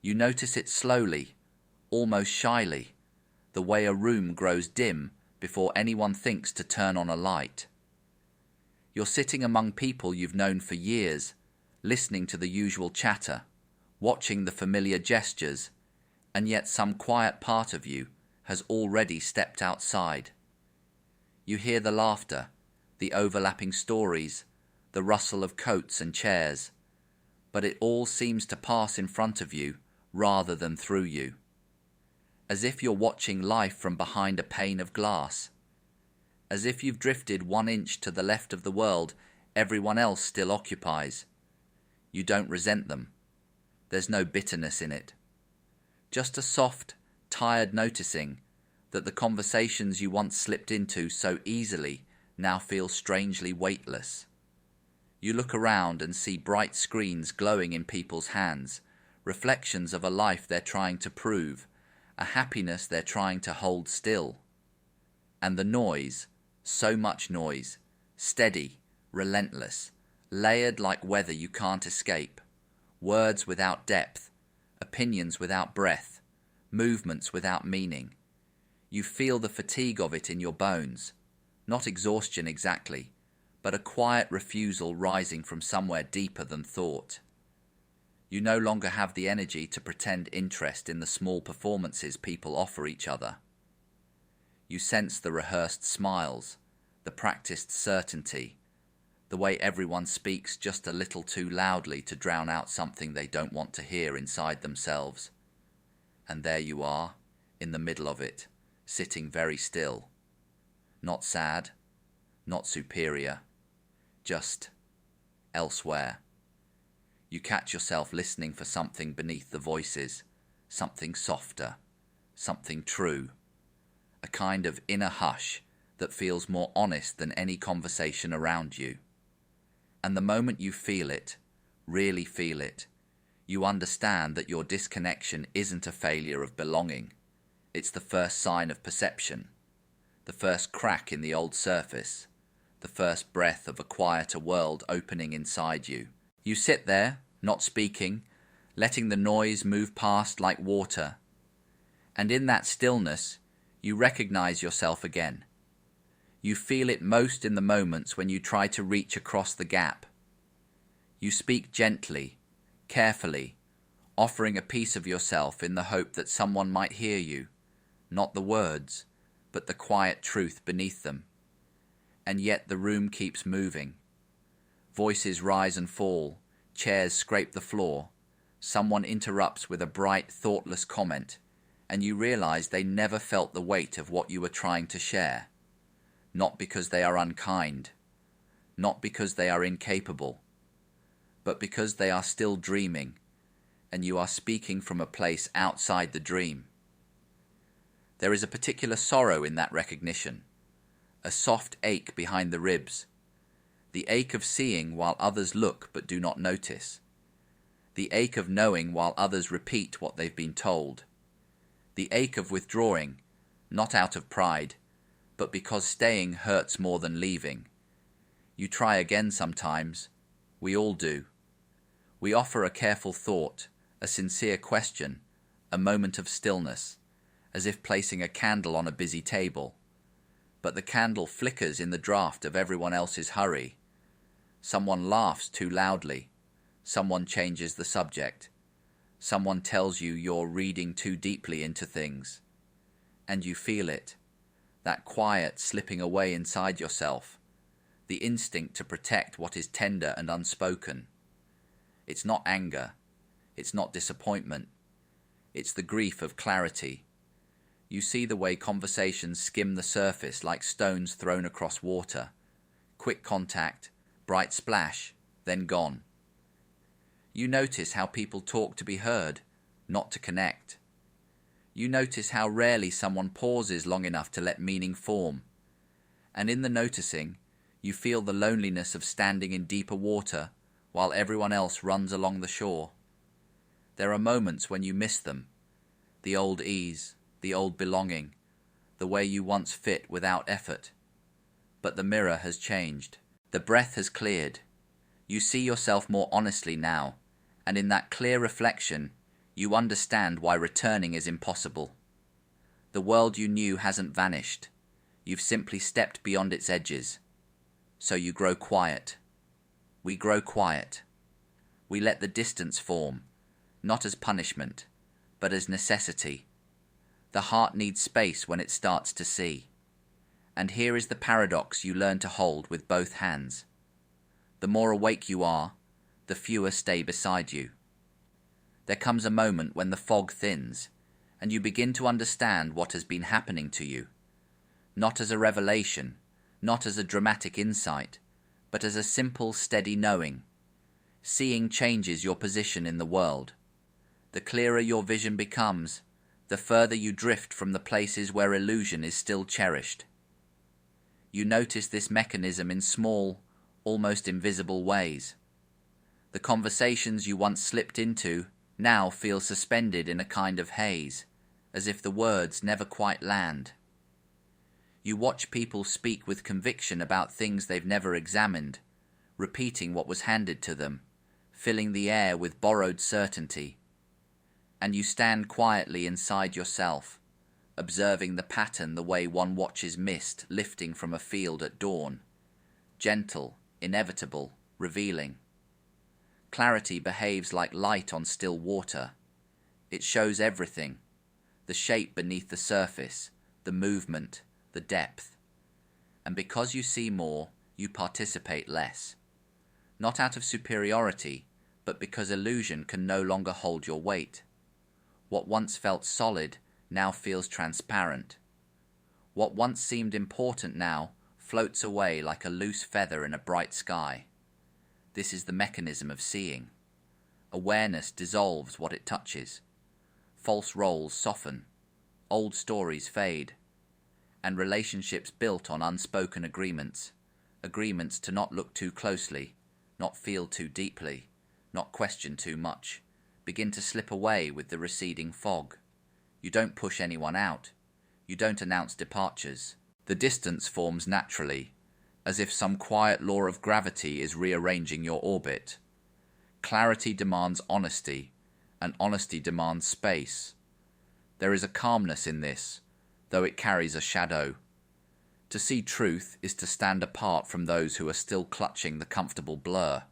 You notice it slowly, almost shyly, the way a room grows dim before anyone thinks to turn on a light. You're sitting among people you've known for years, listening to the usual chatter, watching the familiar gestures, and yet some quiet part of you has already stepped outside. You hear the laughter, the overlapping stories, the rustle of coats and chairs, but it all seems to pass in front of you rather than through you, as if you're watching life from behind a pane of glass, as if you've drifted 1 inch to the left of the world everyone else still occupies. You don't resent them. There's no bitterness in it. Just a soft, tired noticing that the conversations you once slipped into so easily now feel strangely weightless. You look around and see bright screens glowing in people's hands, reflections of a life they're trying to prove, a happiness they're trying to hold still. And the noise, so much noise, steady, relentless, layered like weather you can't escape, words without depth, opinions without breath, movements without meaning. You feel the fatigue of it in your bones, not exhaustion exactly, but a quiet refusal rising from somewhere deeper than thought. You no longer have the energy to pretend interest in the small performances people offer each other. You sense the rehearsed smiles, the practiced certainty, the way everyone speaks just a little too loudly to drown out something they don't want to hear inside themselves. And there you are, in the middle of it, sitting very still. Not sad, not superior, just elsewhere. You catch yourself listening for something beneath the voices, something softer, something true, a kind of inner hush that feels more honest than any conversation around you. And the moment you feel it, really feel it, you understand that your disconnection isn't a failure of belonging. It's the first sign of perception, the first crack in the old surface, the first breath of a quieter world opening inside you. You sit there, not speaking, letting the noise move past like water. And in that stillness, you recognize yourself again. You feel it most in the moments when you try to reach across the gap. You speak gently, carefully, offering a piece of yourself in the hope that someone might hear you, not the words, but the quiet truth beneath them. And yet the room keeps moving. Voices rise and fall, chairs scrape the floor, someone interrupts with a bright, thoughtless comment, and you realize they never felt the weight of what you were trying to share. Not because they are unkind, not because they are incapable, but because they are still dreaming, and you are speaking from a place outside the dream. There is a particular sorrow in that recognition, a soft ache behind the ribs, the ache of seeing while others look but do not notice, the ache of knowing while others repeat what they've been told, the ache of withdrawing, not out of pride, but because staying hurts more than leaving. You try again sometimes. We all do. We offer a careful thought, a sincere question, a moment of stillness, as if placing a candle on a busy table. But the candle flickers in the draft of everyone else's hurry. Someone laughs too loudly. Someone changes the subject. Someone tells you you're reading too deeply into things. And you feel it. That quiet slipping away inside yourself, the instinct to protect what is tender and unspoken. It's not anger, it's not disappointment, it's the grief of clarity. You see the way conversations skim the surface like stones thrown across water. Quick contact, bright splash, then gone. You notice how people talk to be heard, not to connect. You notice how rarely someone pauses long enough to let meaning form. And in the noticing, you feel the loneliness of standing in deeper water while everyone else runs along the shore. There are moments when you miss them, the old ease, the old belonging, the way you once fit without effort. But the mirror has changed. The breath has cleared. You see yourself more honestly now, and in that clear reflection, You understand why returning is impossible. The world you knew hasn't vanished. You've simply stepped beyond its edges. So you grow quiet. We grow quiet. We let the distance form, not as punishment, but as necessity. The heart needs space when it starts to see. And here is the paradox you learn to hold with both hands. The more awake you are, the fewer stay beside you. There comes a moment when the fog thins, and you begin to understand what has been happening to you, not as a revelation, not as a dramatic insight, but as a simple, steady knowing. Seeing changes your position in the world. The clearer your vision becomes, the further you drift from the places where illusion is still cherished. You notice this mechanism in small, almost invisible ways. The conversations you once slipped into now feel suspended in a kind of haze, as if the words never quite land. You watch people speak with conviction about things they've never examined, repeating what was handed to them, filling the air with borrowed certainty. And you stand quietly inside yourself, observing the pattern the way one watches mist lifting from a field at dawn, gentle, inevitable, revealing. Clarity behaves like light on still water. It shows everything, the shape beneath the surface, the movement, the depth. And because you see more, you participate less. Not out of superiority, but because illusion can no longer hold your weight. What once felt solid now feels transparent. What once seemed important now floats away like a loose feather in a bright sky. This is the mechanism of seeing. Awareness dissolves what it touches. False roles soften. Old stories fade. And relationships built on unspoken agreements. Agreements to not look too closely, not feel too deeply, not question too much, begin to slip away with the receding fog. You don't push anyone out. You don't announce departures. The distance forms naturally, as if some quiet law of gravity is rearranging your orbit. Clarity demands honesty, and honesty demands space. There is a calmness in this, though it carries a shadow. To see truth is to stand apart from those who are still clutching the comfortable blur.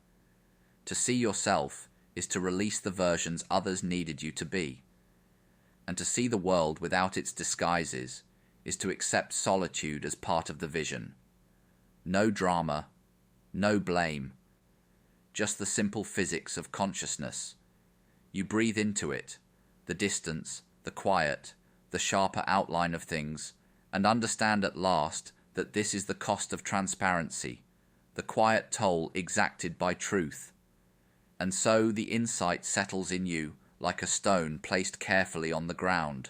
To see yourself is to release the versions others needed you to be. And to see the world without its disguises is to accept solitude as part of the vision. No drama, no blame, just the simple physics of consciousness. You breathe into it, the distance, the quiet, the sharper outline of things, and understand at last that this is the cost of transparency, the quiet toll exacted by truth. And so the insight settles in you like a stone placed carefully on the ground.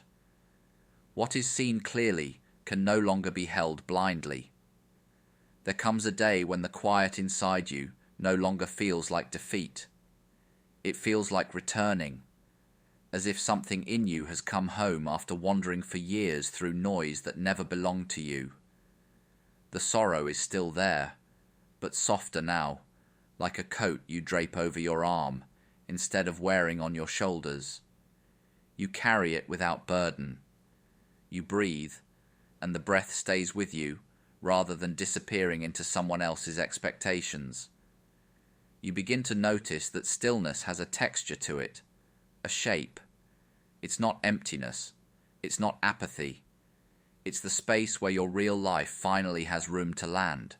What is seen clearly can no longer be held blindly. There comes a day when the quiet inside you no longer feels like defeat. It feels like returning, as if something in you has come home after wandering for years through noise that never belonged to you. The sorrow is still there, but softer now, like a coat you drape over your arm instead of wearing on your shoulders. You carry it without burden. You breathe, and the breath stays with you rather than disappearing into someone else's expectations. You begin to notice that stillness has a texture to it, a shape. It's not emptiness. It's not apathy. It's the space where your real life finally has room to land.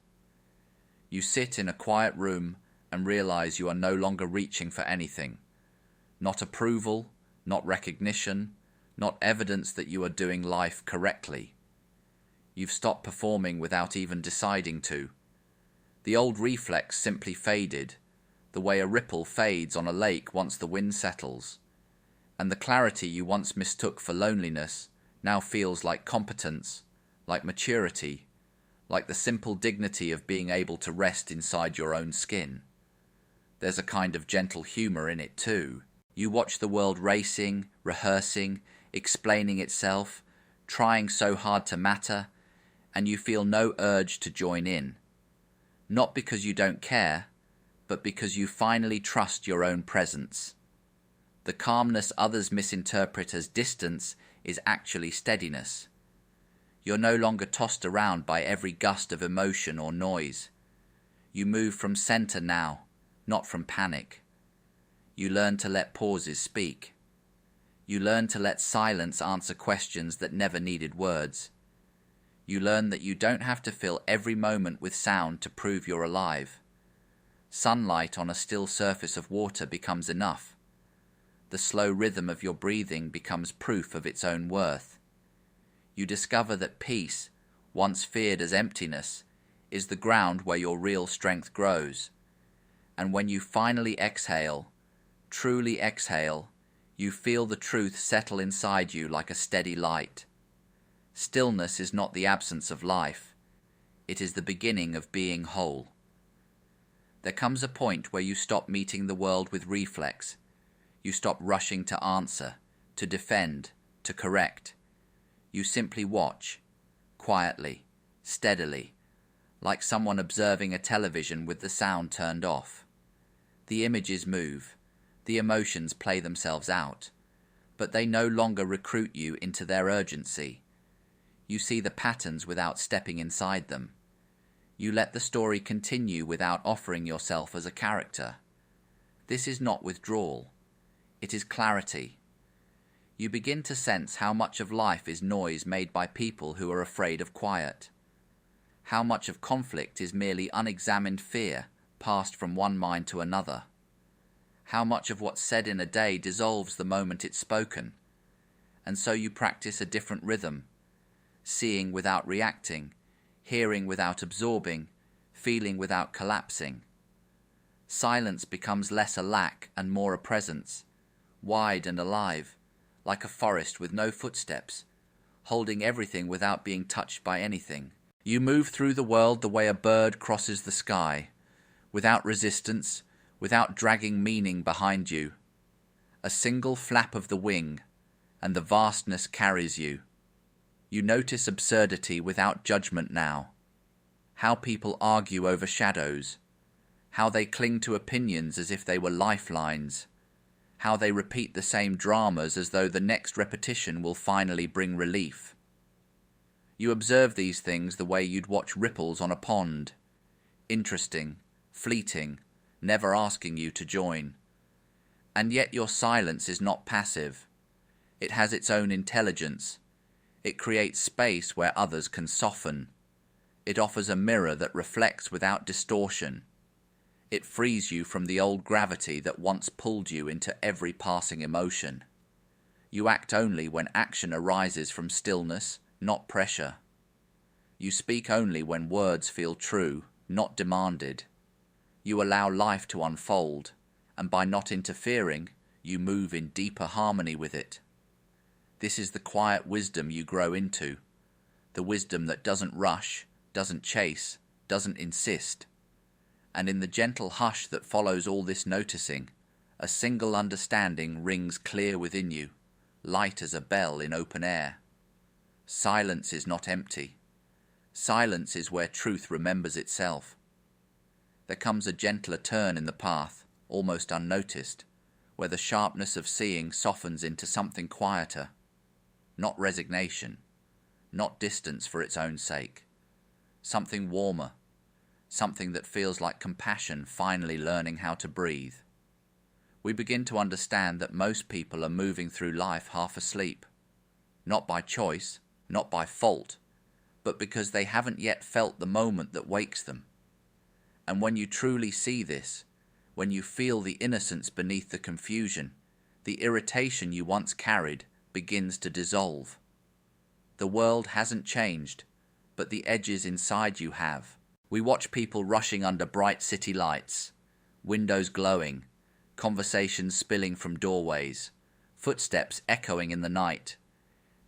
You sit in a quiet room and realize you are no longer reaching for anything. Not approval, not recognition, not evidence that you are doing life correctly. You've stopped performing without even deciding to. The old reflex simply faded, the way a ripple fades on a lake once the wind settles. And the clarity you once mistook for loneliness now feels like competence, like maturity, like the simple dignity of being able to rest inside your own skin. There's a kind of gentle humor in it too. You watch the world racing, rehearsing, explaining itself, trying so hard to matter, and you feel no urge to join in. Not because you don't care, but because you finally trust your own presence. The calmness others misinterpret as distance is actually steadiness. You're no longer tossed around by every gust of emotion or noise. You move from center now, not from panic. You learn to let pauses speak. You learn to let silence answer questions that never needed words. You learn that you don't have to fill every moment with sound to prove you're alive. Sunlight on a still surface of water becomes enough. The slow rhythm of your breathing becomes proof of its own worth. You discover that peace, once feared as emptiness, is the ground where your real strength grows. And when you finally exhale, truly exhale, you feel the truth settle inside you like a steady light. Stillness is not the absence of life. It is the beginning of being whole. There comes a point where you stop meeting the world with reflex. You stop rushing to answer, to defend, to correct. You simply watch, quietly, steadily, like someone observing a television with the sound turned off. The images move, the emotions play themselves out, but they no longer recruit you into their urgency. You see the patterns without stepping inside them. You let the story continue without offering yourself as a character. This is not withdrawal. It is clarity. You begin to sense how much of life is noise made by people who are afraid of quiet. How much of conflict is merely unexamined fear passed from one mind to another. How much of what's said in a day dissolves the moment it's spoken. And so you practice a different rhythm. Seeing without reacting, hearing without absorbing, feeling without collapsing. Silence becomes less a lack and more a presence, wide and alive, like a forest with no footsteps, holding everything without being touched by anything. You move through the world the way a bird crosses the sky, without resistance, without dragging meaning behind you. A single flap of the wing, and the vastness carries you. You notice absurdity without judgment now. How people argue over shadows. How they cling to opinions as if they were lifelines. How they repeat the same dramas as though the next repetition will finally bring relief. You observe these things the way you'd watch ripples on a pond. Interesting, fleeting, never asking you to join. And yet your silence is not passive. It has its own intelligence. It creates space where others can soften. It offers a mirror that reflects without distortion. It frees you from the old gravity that once pulled you into every passing emotion. You act only when action arises from stillness, not pressure. You speak only when words feel true, not demanded. You allow life to unfold, and by not interfering, you move in deeper harmony with it. This is the quiet wisdom you grow into, the wisdom that doesn't rush, doesn't chase, doesn't insist. And in the gentle hush that follows all this noticing, a single understanding rings clear within you, light as a bell in open air. Silence is not empty. Silence is where truth remembers itself. There comes a gentler turn in the path, almost unnoticed, where the sharpness of seeing softens into something quieter. Not resignation, not distance for its own sake. Something warmer, something that feels like compassion finally learning how to breathe. We begin to understand that most people are moving through life half asleep, not by choice, not by fault, but because they haven't yet felt the moment that wakes them. And when you truly see this, when you feel the innocence beneath the confusion, the irritation you once carried begins to dissolve. The world hasn't changed, but the edges inside you have. We watch people rushing under bright city lights, windows glowing, conversations spilling from doorways, footsteps echoing in the night,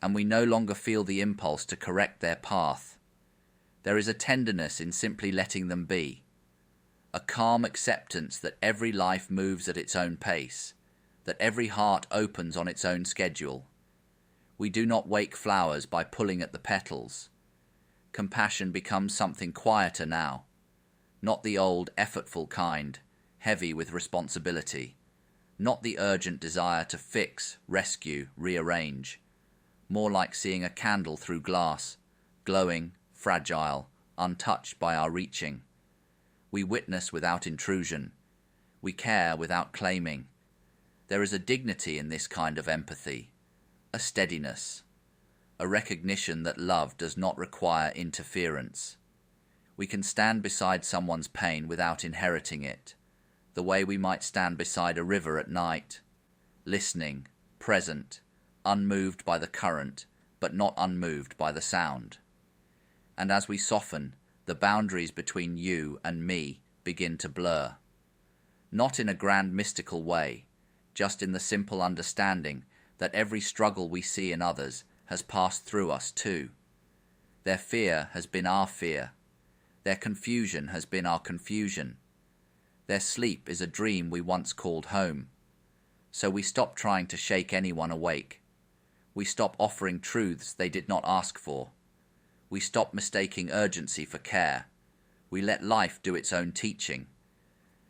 and we no longer feel the impulse to correct their path. There is a tenderness in simply letting them be, a calm acceptance that every life moves at its own pace, that every heart opens on its own schedule. We do not wake flowers by pulling at the petals. Compassion becomes something quieter now, not the old, effortful kind, heavy with responsibility, not the urgent desire to fix, rescue, rearrange, more like seeing a candle through glass, glowing, fragile, untouched by our reaching. We witness without intrusion. We care without claiming. There is a dignity in this kind of empathy, a steadiness, a recognition that love does not require interference. We can stand beside someone's pain without inheriting it, the way we might stand beside a river at night, listening, present, unmoved by the current, but not unmoved by the sound. And as we soften, the boundaries between you and me begin to blur. Not in a grand mystical way, just in the simple understanding that every struggle we see in others has passed through us too. Their fear has been our fear. Their confusion has been our confusion. Their sleep is a dream we once called home. So we stop trying to shake anyone awake. We stop offering truths they did not ask for. We stop mistaking urgency for care. We let life do its own teaching.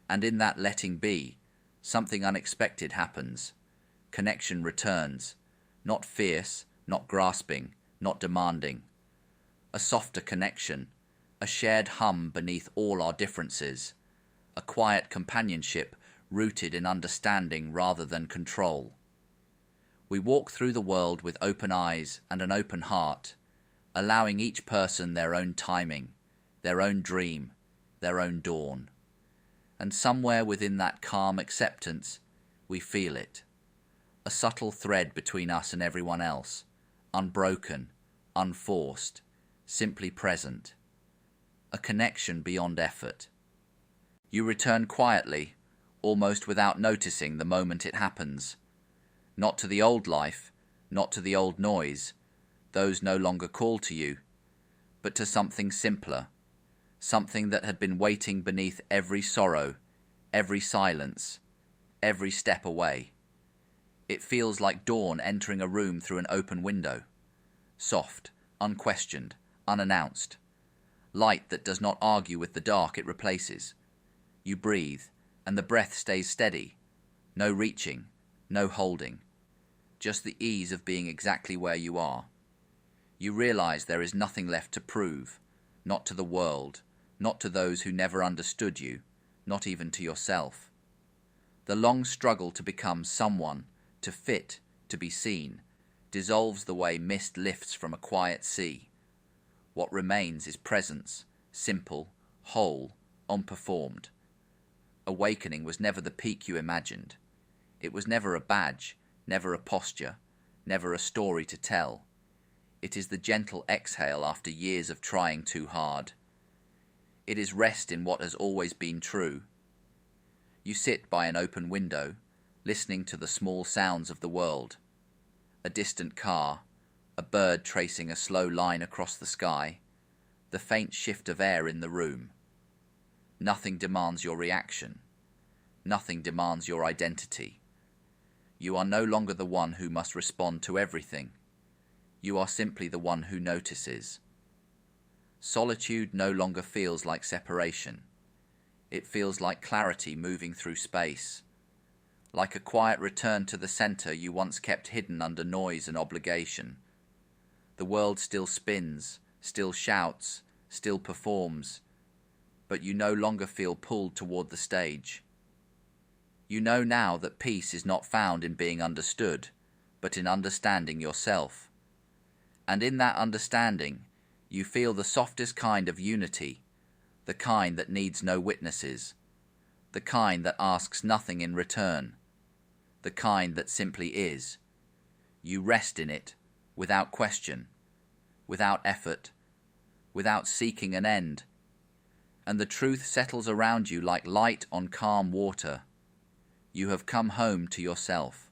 And in that letting be, something unexpected happens. Connection returns, not fierce, not grasping, not demanding. A softer connection, a shared hum beneath all our differences, a quiet companionship rooted in understanding rather than control. We walk through the world with open eyes and an open heart, allowing each person their own timing, their own dream, their own dawn. And somewhere within that calm acceptance, we feel it. A subtle thread between us and everyone else, unbroken, unforced, simply present. A connection beyond effort. You return quietly, almost without noticing the moment it happens. Not to the old life, not to the old noise, those no longer call to you, but to something simpler, something that had been waiting beneath every sorrow, every silence, every step away. It feels like dawn entering a room through an open window, soft, unquestioned, unannounced, light that does not argue with the dark it replaces. You breathe, and the breath stays steady, no reaching, no holding, just the ease of being exactly where you are. You realize there is nothing left to prove, not to the world, not to those who never understood you, not even to yourself. The long struggle to become someone, to fit, to be seen, dissolves the way mist lifts from a quiet sea. What remains is presence, simple, whole, unperformed. Awakening was never the peak you imagined. It was never a badge, never a posture, never a story to tell. It is the gentle exhale after years of trying too hard. It is rest in what has always been true. You sit by an open window, listening to the small sounds of the world. A distant car, a bird tracing a slow line across the sky, the faint shift of air in the room. Nothing demands your reaction. Nothing demands your identity. You are no longer the one who must respond to everything. You are simply the one who notices. Solitude no longer feels like separation. It feels like clarity moving through space, like a quiet return to the center you once kept hidden under noise and obligation. The world still spins, still shouts, still performs, but you no longer feel pulled toward the stage. You know now that peace is not found in being understood, but in understanding yourself. And in that understanding, you feel the softest kind of unity, the kind that needs no witnesses, the kind that asks nothing in return, the kind that simply is. You rest in it, without question, without effort, without seeking an end, and the truth settles around you like light on calm water. You have come home to yourself.